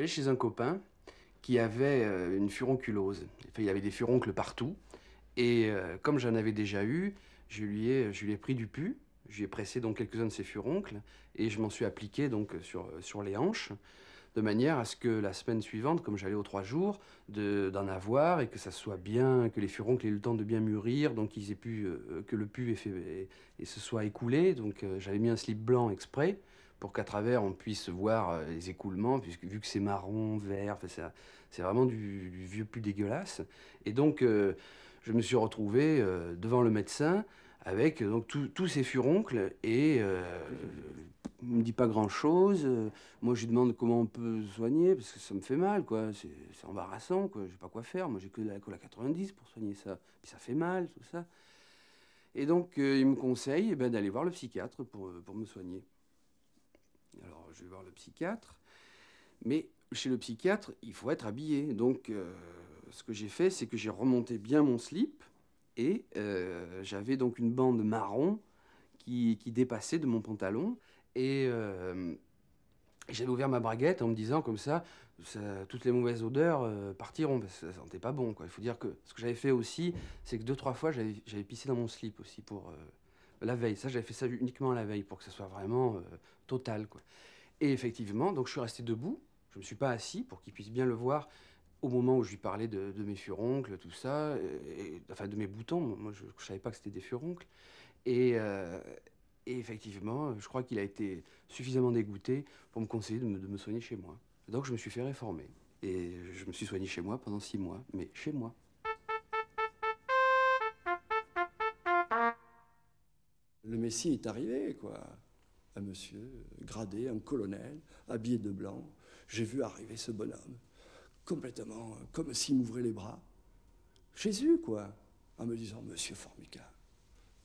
j'allais chez un copain qui avait une furonculose. Enfin, il avait des furoncles partout. Et comme j'en avais déjà eu, je lui ai pris du pu. Je lui ai pressé donc quelques-uns de ses furoncles et je m'en suis appliqué donc sur les hanches, de manière à ce que la semaine suivante, comme j'allais aux 3 jours, d'en avoir et que ça soit bien, que les furoncles aient eu le temps de bien mûrir, donc qu'ils aient pu, que le pu et se soit écoulé. Donc j'avais mis un slip blanc exprès pour qu'à travers on puisse voir les écoulements, puisque vu que c'est marron, vert, enfin, c'est vraiment du vieux pu dégueulasse. Et donc je me suis retrouvé devant le médecin avec donc tous ces furoncles et il me dit pas grand-chose. Moi, je lui demande comment on peut soigner, parce que ça me fait mal, quoi. C'est embarrassant, quoi. Je sais pas quoi faire. Moi, j'ai que de l'alcool à 90 pour soigner ça. Puis ça fait mal, tout ça. Et donc, il me conseille eh ben, d'aller voir le psychiatre pour me soigner. Alors, je vais voir le psychiatre. Mais chez le psychiatre, il faut être habillé. Donc, ce que j'ai fait, c'est que j'ai remonté bien mon slip. Et j'avais donc une bande marron qui dépassait de mon pantalon. Et j'avais ouvert ma braguette en me disant comme ça, toutes les mauvaises odeurs partiront, parce que ça sentait pas bon, quoi. Il faut dire que ce que j'avais fait aussi, c'est que 2, 3 fois, j'avais pissé dans mon slip aussi pour la veille. Ça, j'avais fait ça uniquement la veille pour que ça soit vraiment total, quoi. Et effectivement, donc je suis resté debout. Je me suis pas assis pour qu'il puisse bien le voir au moment où je lui parlais de mes furoncles, tout ça, enfin de mes boutons. Moi, je savais pas que c'était des furoncles. Et, euh, et effectivement, je crois qu'il a été suffisamment dégoûté pour me conseiller de me soigner chez moi. Donc je me suis fait réformer. Et je me suis soigné chez moi pendant 6 mois, mais chez moi. Le Messie est arrivé, quoi. Un monsieur gradé, un colonel, habillé de blanc. J'ai vu arriver ce bonhomme, complètement comme s'il m'ouvrait les bras. Jésus, quoi, en me disant, Monsieur Formica,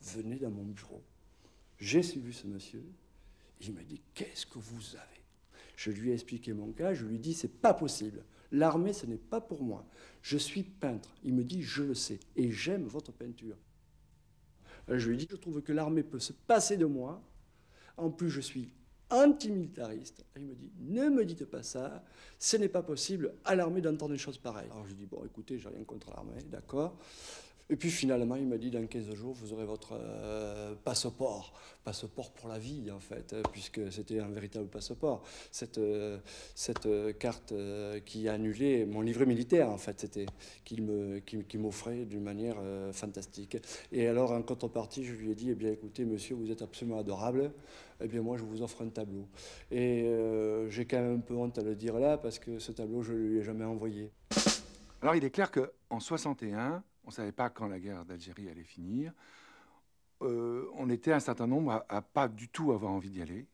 venez dans mon bureau. J'ai suivi ce monsieur. Il m'a dit, qu'est-ce que vous avez? Je lui ai expliqué mon cas, je lui ai dit, c'est pas possible. L'armée, ce n'est pas pour moi. Je suis peintre. Il me dit, je le sais, et j'aime votre peinture. Je lui ai dit, je trouve que l'armée peut se passer de moi. En plus, je suis antimilitariste. Et il me dit, ne me dites pas ça, ce n'est pas possible à l'armée d'entendre des choses pareilles. Alors je lui ai dit, bon, écoutez, j'ai rien contre l'armée, d'accord. Et puis finalement, il m'a dit, dans 15 jours, vous aurez votre passeport pour la vie, en fait, puisque c'était un véritable passeport. Cette carte qui annulait mon livret militaire, en fait, c'était qu'il m'offrait d'une manière fantastique. Et alors, en contrepartie, je lui ai dit, eh bien, écoutez, monsieur, vous êtes absolument adorable, eh bien, moi, je vous offre un tableau. Et j'ai quand même un peu honte à le dire là, parce que ce tableau, je ne lui ai jamais envoyé. Alors, il est clair qu'en 61, on ne savait pas quand la guerre d'Algérie allait finir. On était un certain nombre à pas du tout avoir envie d'y aller.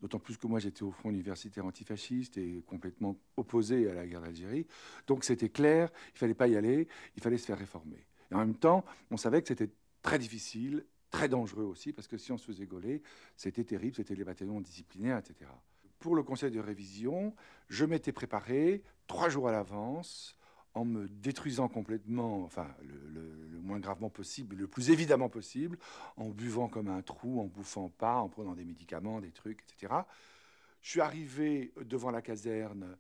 D'autant plus que moi, j'étais au front universitaire antifasciste et complètement opposé à la guerre d'Algérie. Donc, c'était clair, il ne fallait pas y aller, il fallait se faire réformer. Et en même temps, on savait que c'était très difficile, très dangereux aussi, parce que si on se faisait gauler, c'était terrible, c'était les bataillons disciplinaires, etc. Pour le conseil de révision, je m'étais préparé 3 jours à l'avance, en me détruisant complètement, enfin le moins gravement possible, le plus évidemment possible, en buvant comme un trou, en bouffant pas, en prenant des médicaments, des trucs, etc. Je suis arrivé devant la caserne,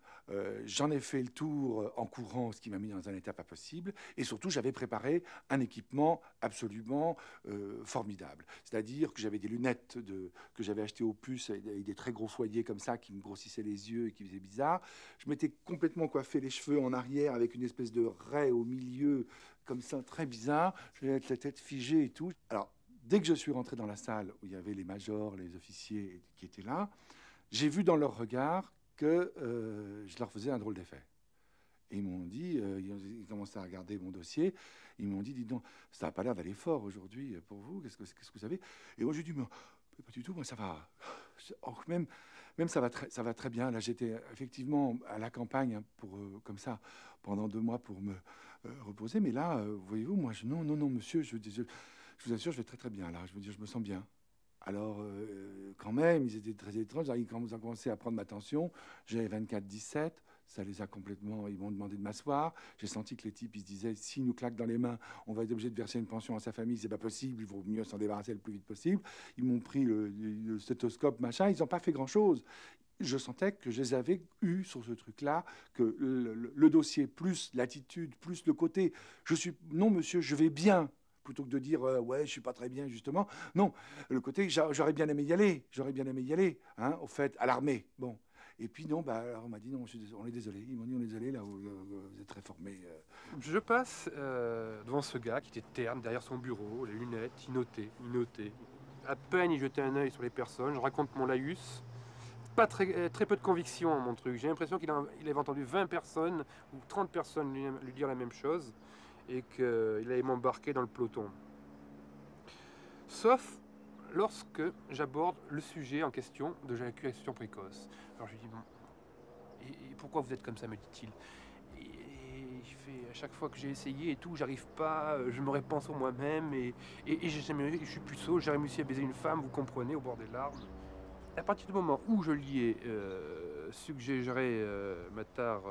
j'en ai fait le tour en courant, ce qui m'a mis dans un état pas possible, et surtout j'avais préparé un équipement absolument formidable. C'est-à-dire que j'avais des lunettes que j'avais achetées au puce avec des très gros foyers comme ça qui me grossissaient les yeux et qui faisaient bizarre. Je m'étais complètement coiffé les cheveux en arrière avec une espèce de raie au milieu, comme ça, très bizarre. J'avais la tête figée et tout. Alors, dès que je suis rentré dans la salle où il y avait les majors, les officiers qui étaient là, j'ai vu dans leur regard que je leur faisais un drôle d'effet. Et ils m'ont dit, ils commençaient à regarder mon dossier, ils m'ont dit, dis donc, ça n'a pas l'air d'aller fort aujourd'hui pour vous, qu'est-ce que vous avez? Et moi j'ai dit, mais pas du tout, moi ça va. Oh, même ça va très bien. Là j'étais effectivement à la campagne hein, comme ça, pendant 2 mois pour me reposer. Mais là, voyez-vous, moi, non, non, non, monsieur, je vous assure, je vais très très bien là, je veux dire, je me sens bien. Alors, quand même, ils étaient très étranges. Ils ont commencé à prendre ma tension. J'avais 24-17. Ça les a complètement... Ils m'ont demandé de m'asseoir. J'ai senti que les types, ils se disaient, s'ils nous claquent dans les mains, on va être obligé de verser une pension à sa famille. C'est pas possible, il vaut mieux s'en débarrasser le plus vite possible. Ils m'ont pris le stéthoscope, machin. Ils n'ont pas fait grand-chose. Je sentais que je les avais eus sur ce truc-là, que le dossier, plus l'attitude, plus le côté, non monsieur, je vais bien, plutôt que de dire ouais, je suis pas très bien, justement. Non, le côté, j'aurais bien aimé y aller, hein, au fait, à l'armée. Bon. Et puis non, bah, alors on m'a dit non, on est désolé. Ils m'ont dit on est désolé, là, vous êtes très formé. Je passe devant ce gars qui était terne, derrière son bureau, les lunettes, il notait. À peine il jetait un œil sur les personnes, je raconte mon laïus. Pas très peu de conviction mon truc. J'ai l'impression qu'il avait entendu 20 personnes ou 30 personnes lui dire la même chose et qu'il allait m'embarquer dans le peloton. Sauf lorsque j'aborde le sujet en question de l'éjaculation précoce. Alors je lui dis, bon, et pourquoi vous êtes comme ça, me dit-il. Et je fais, à chaque fois que j'ai essayé et tout, j'arrive pas, je me répands sur moi-même et je suis puceau, j'ai réussi à baiser une femme, vous comprenez, au bord des larmes. À partir du moment où je lui ai suggéré ma tare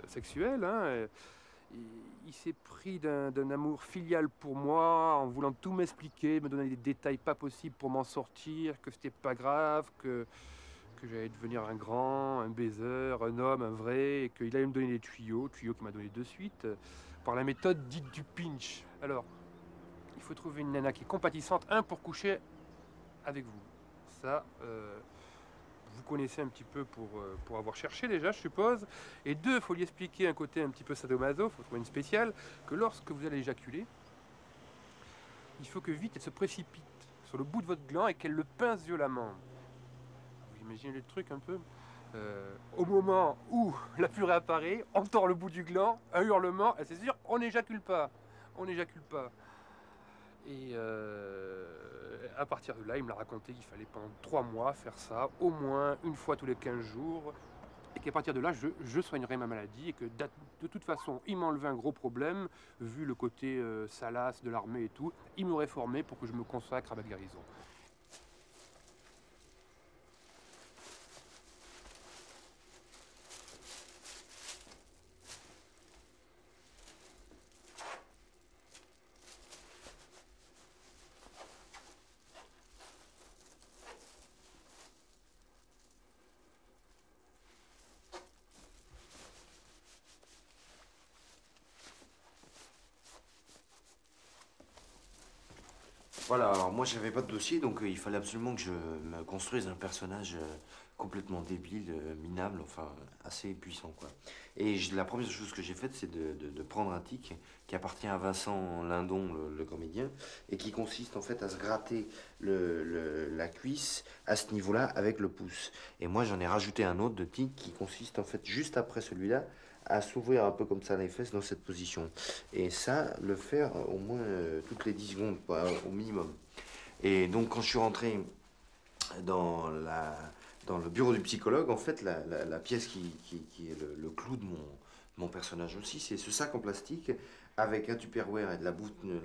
sexuelle, hein, il s'est pris d'un amour filial pour moi, en voulant tout m'expliquer, me donner des détails pas possibles pour m'en sortir, que c'était pas grave, que j'allais devenir un grand, un baiser, un homme, un vrai, et qu'il allait me donner des tuyaux qu'il m'a donné de suite, par la méthode dite du pinch. Alors, il faut trouver une nana qui est compatissante, pour coucher avec vous. Ça, vous connaissez un petit peu pour avoir cherché déjà, je suppose. Et 2, il faut lui expliquer un côté un petit peu sadomaso, il faut trouver une spéciale, que lorsque vous allez éjaculer, il faut que vite elle se précipite sur le bout de votre gland et qu'elle le pince violemment. Vous imaginez le truc un peu au moment où la purée apparaît, on tord le bout du gland, un hurlement, et c'est sûr, on n'éjacule pas. On n'éjacule pas. Et à partir de là, il me l'a raconté qu'il fallait pendant 3 mois faire ça, au moins une fois tous les 15 jours. Et qu'à partir de là, je soignerais ma maladie et que de toute façon, il m'enlevait un gros problème, vu le côté salace de l'armée et tout. Il m'aurait formé pour que je me consacre à ma guérison. Voilà, alors moi j'avais pas de dossier, donc il fallait absolument que je me construise un personnage complètement débile, minable, enfin assez puissant quoi. Et la première chose que j'ai faite, c'est de prendre un tic qui appartient à Vincent Lindon, le comédien, et qui consiste en fait à se gratter la cuisse à ce niveau-là avec le pouce. Et moi j'en ai rajouté un autre de tic qui consiste en fait juste après celui-là à s'ouvrir un peu comme ça les fesses dans cette position. Et ça, le faire au moins toutes les 10 secondes, quoi, au minimum. Et donc, quand je suis rentré dans le bureau du psychologue, en fait, la pièce qui est le clou de mon personnage aussi, c'est ce sac en plastique avec un Tupperware et de la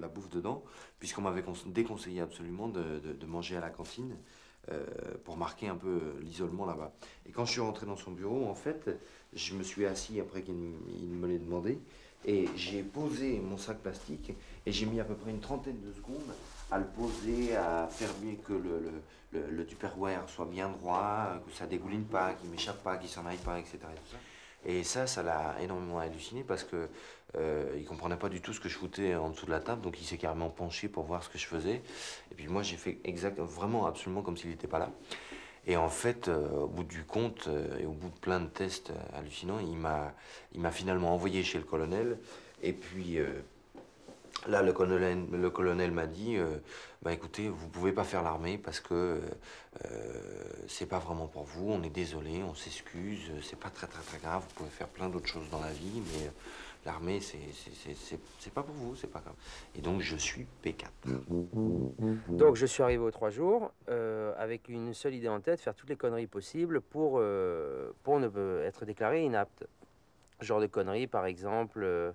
bouffe dedans, puisqu'on m'avait déconseillé absolument de manger à la cantine. Pour marquer un peu l'isolement là-bas. Et quand je suis rentré dans son bureau, en fait, je me suis assis après qu'il me l'ait demandé, et j'ai posé mon sac plastique, et j'ai mis à peu près une trentaine de secondes à le poser, à faire bien que le Tupperware soit bien droit, que ça dégouline pas, qu'il m'échappe pas, qu'il s'en aille pas, etc. Et ça l'a énormément halluciné parce que il comprenait pas du tout ce que je foutais en dessous de la table, donc il s'est carrément penché pour voir ce que je faisais. Et puis moi j'ai fait vraiment absolument comme s'il n'était pas là. Et en fait, au bout du compte et au bout de plein de tests hallucinants, il m'a finalement envoyé chez le colonel. Et puis là, le colonel m'a dit, bah écoutez, vous pouvez pas faire l'armée parce que c'est pas vraiment pour vous, on est désolé, on s'excuse, c'est pas très grave, vous pouvez faire plein d'autres choses dans la vie, mais l'armée, c'est pas pour vous, c'est pas grave. Et donc, je suis P4. Donc, je suis arrivé aux 3 jours avec une seule idée en tête, faire toutes les conneries possibles pour ne être déclaré inapte. Genre de conneries, par exemple,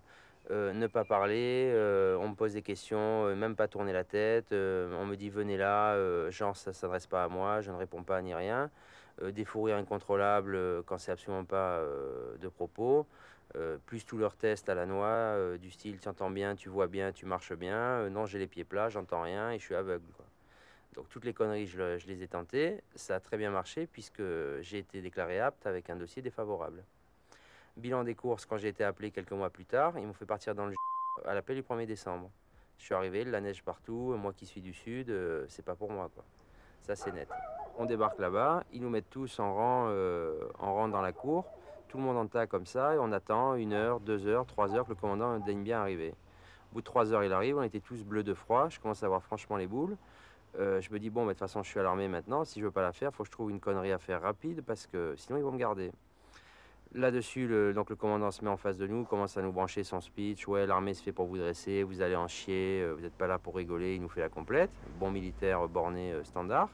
Ne pas parler, on me pose des questions, même pas tourner la tête, on me dit venez là, genre ça s'adresse pas à moi, je ne réponds pas ni rien. Des fous rires incontrôlables quand c'est absolument pas de propos. Plus tous leurs tests à la noix, du style tu entends bien, tu vois bien, tu marches bien. Non, j'ai les pieds plats, j'entends rien et je suis aveugle, quoi. Donc toutes les conneries, je les ai tentées. Ça a très bien marché puisque j'ai été déclaré apte avec un dossier défavorable. Bilan des courses, quand j'ai été appelé quelques mois plus tard, ils m'ont fait partir dans le à l'appel du 1er décembre. Je suis arrivé, la neige partout, moi qui suis du sud, c'est pas pour moi, quoi. Ça c'est net. On débarque là-bas, ils nous mettent tous en rang dans la cour, tout le monde en tas comme ça, et on attend 1 heure, 2 heures, 3 heures que le commandant daigne bien arriver. Au bout de 3 heures, il arrive, on était tous bleus de froid, je commence à avoir franchement les boules. Je me dis, bon, de toute façon, je suis à l'armée maintenant, si je veux pas la faire, il faut que je trouve une connerie à faire rapide, parce que sinon ils vont me garder. Là-dessus, donc le commandant se met en face de nous, commence à nous brancher son speech. Ouais, l'armée se fait pour vous dresser, vous allez en chier, vous n'êtes pas là pour rigoler, il nous fait la complète. Bon militaire borné standard.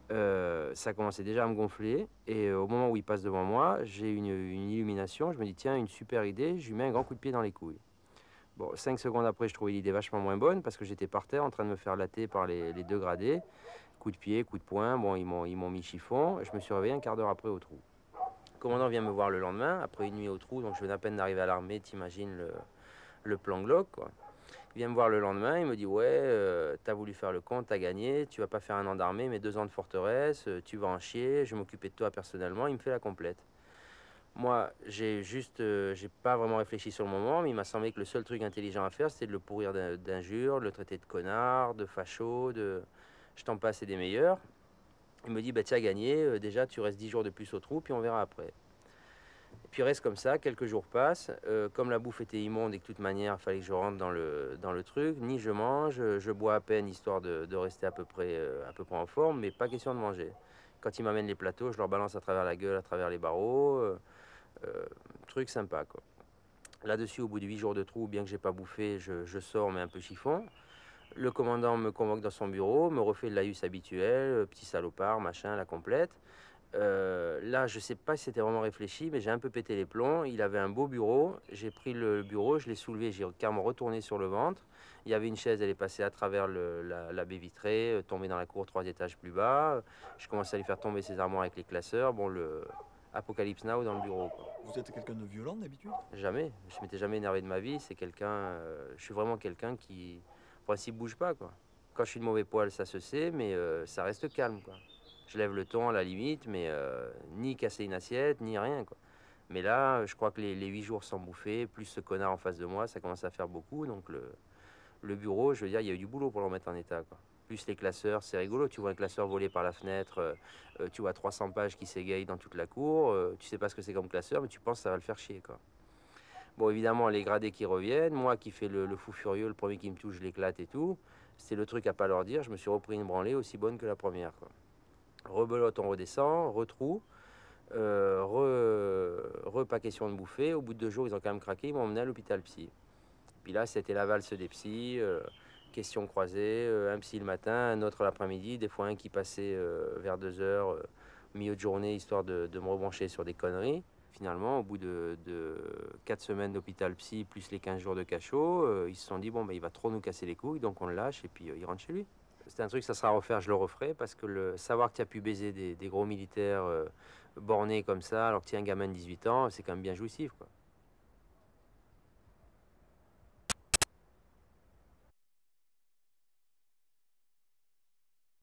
Ça commençait déjà à me gonfler. Et au moment où il passe devant moi, j'ai une illumination. Je me dis, tiens, une super idée, je lui mets un grand coup de pied dans les couilles. Bon, 5 secondes après, je trouvais l'idée vachement moins bonne parce que j'étais par terre en train de me faire latter par les 2 gradés. Coup de pied, coup de poing, bon, ils m'ont mis chiffon. Je me suis réveillé un quart d'heure après au trou. Le commandant vient me voir le lendemain, après une nuit au trou, donc je venais à peine d'arriver à l'armée, t'imagines le plan glauque, quoi. Il vient me voir le lendemain, il me dit ouais, t'as voulu faire le compte, t'as gagné, tu vas pas faire 1 an d'armée, mais 2 ans de forteresse, tu vas en chier, je vais m'occuper de toi personnellement, il me fait la complète. Moi, j'ai pas vraiment réfléchi sur le moment, mais il m'a semblé que le seul truc intelligent à faire, c'était de le pourrir d'injures, de le traiter de connard, de facho, je t'en passe et des meilleurs. Il me dit, bah, tu as gagné, déjà tu restes 10 jours de plus au trou, puis on verra après. Et puis reste comme ça, quelques jours passent. Comme la bouffe était immonde et que de toute manière, il fallait que je rentre dans le truc, ni je mange, je bois à peine histoire de rester à peu près en forme, mais pas question de manger. Quand ils m'amènent les plateaux, je leur balance à travers la gueule, à travers les barreaux. Truc sympa, quoi. Là-dessus, au bout de 8 jours de trou, bien que j'ai pas bouffé, je sors, mais un peu chiffon. Le commandant me convoque dans son bureau, me refait le laïus habituel, petit salopard, machin, la complète. Là, je sais pas si c'était vraiment réfléchi, mais j'ai un peu pété les plombs. Il avait un beau bureau. J'ai pris le bureau, je l'ai soulevé, j'ai carrément retourné sur le ventre. Il y avait une chaise, elle est passée à travers la baie vitrée, tombée dans la cour 3 étages plus bas. Je commençais à lui faire tomber ses armoires avec les classeurs. Bon, le Apocalypse Now dans le bureau, quoi. Vous êtes quelqu'un de violent d'habitude? Jamais. Je m'étais jamais énervé de ma vie. C'est quelqu'un. Je suis vraiment quelqu'un qui, en principe, bouge pas, quoi. Quand je suis de mauvais poil, ça se sait, mais ça reste calme, quoi. Je lève le ton à la limite, mais ni casser une assiette, ni rien, quoi. Mais là, je crois que les 8 jours sans bouffer, plus ce connard en face de moi, ça commence à faire beaucoup. Donc le bureau, je veux dire, il y a eu du boulot pour le remettre en état, quoi. Plus les classeurs, c'est rigolo. Tu vois un classeur voler par la fenêtre, tu vois 300 pages qui s'égayent dans toute la cour. Tu sais pas ce que c'est comme classeur, mais tu penses que ça va le faire chier, quoi. Bon, évidemment, les gradés qui reviennent, moi qui fais le fou furieux, le premier qui me touche, je l'éclate et tout. C'est le truc à pas leur dire. Je me suis repris une branlée aussi bonne que la première, quoi. Rebelote, on redescend, retrou, pas question de bouffer. Au bout de 2 jours, ils ont quand même craqué, ils m'ont emmené à l'hôpital psy. Puis là, c'était la valse des psys, questions croisées, un psy le matin, un autre l'après-midi, des fois un qui passait vers 2 heures, milieu de journée, histoire de me rebrancher sur des conneries. Finalement, au bout de 4 semaines d'hôpital psy, plus les 15 jours de cachot, ils se sont dit, bon, bah, il va trop nous casser les couilles, donc on le lâche, et puis il rentre chez lui. C'est un truc, ça sera à refaire, je le referai, parce que savoir que tu as pu baiser des gros militaires bornés comme ça, alors que tu es un gamin de 18 ans, c'est quand même bien jouissif, quoi.